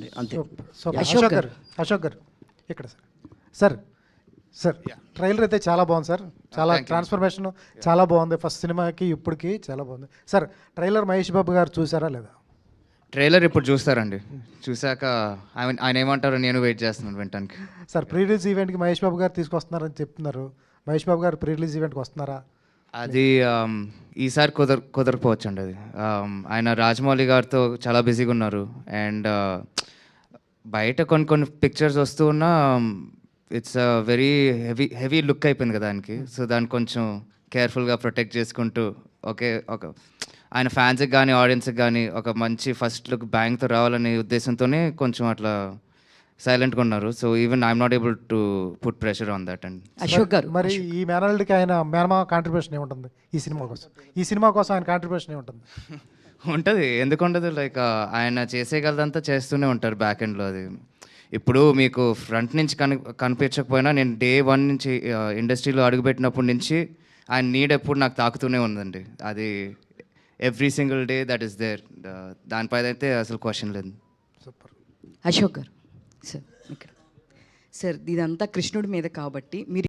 ఉంది అంతే. సూపర్. అశోక్ అశోక్ గారు ఇక్కడ సార్ సార్ ట్రైలర్ అయితే చాలా బాగుంది సార్. చాలా ట్రాన్స్ఫర్మేషన్ చాలా బాగుంది. ఫస్ట్ సినిమాకి ఇప్పటికి చాలా బాగుంది సార్. ట్రైలర్ మహేష్ బాబు గారు చూసారా లేదా? ట్రైలర్ ఇప్పుడు చూస్తారండి. చూశాక ఆయన ఏమంటారో నేను వెయిట్ చేస్తున్నాను వినటానికి. సార్ ప్రీ రిలీజ్ ఈవెంట్కి మహేష్ బాబు గారు తీసుకొస్తున్నారని చెప్తున్నారు. మహేష్ బాబు గారు ప్రీ రిలీజ్ ఈవెంట్కి వస్తున్నారా? అది ఈసారి కుదరకపోవచ్చు అండి. అది ఆయన రాజమౌళి గారితో చాలా బిజీగా ఉన్నారు. అండ్ బయట కొన్ని పిక్చర్స్ వస్తూ ఉన్నా ఇట్స్ వెరీ హెవీ లుక్ అయిపోయింది కదా దానికి. సో దాన్ని కొంచెం కేర్ఫుల్గా ప్రొటెక్ట్ చేసుకుంటూ ఒక ఆయన ఫ్యాన్స్కి కానీ ఆడియన్స్కి కానీ ఒక మంచి ఫస్ట్ లుక్ బ్యాంగ్తో రావాలనే ఉద్దేశంతోనే కొంచెం అట్లా సైలెంట్గా ఉన్నారు. So even I'm not able to put pressure on that. And Ashok garu మరి ఈ మేనల్డ్కి ఆయన మేనమా కాంట్రిబ్యూషన్ ఏముంటుంది ఈ సినిమా కోసం? ఈ సినిమా కోసం ఆయన కాంట్రిబ్యూషన్ ఏముంటుంది? ఉంటుంది, ఎందుకు ఉండదు. లైక్ ఆయన చేసేయగలదంతా చేస్తూనే ఉంటారు బ్యాక్ ఎండ్లో. అది ఇప్పుడు మీకు ఫ్రంట్ నుంచి కనిపించకపోయినా నేను డే 1 నుంచి ఇండస్ట్రీలో అడుగుపెట్టినప్పటి నుంచి ఆయన నీడ్ ఎప్పుడు నాకు తాకుతూనే ఉందండి. అది every single day that is there. దానిపై అయితే అసలు క్వశ్చన్ లేదు. సూపర్. అశోక్ గారు సార్ ఇక్కడ సార్ ఇదంతా కృష్ణుడి మీద కాబట్టి మీరు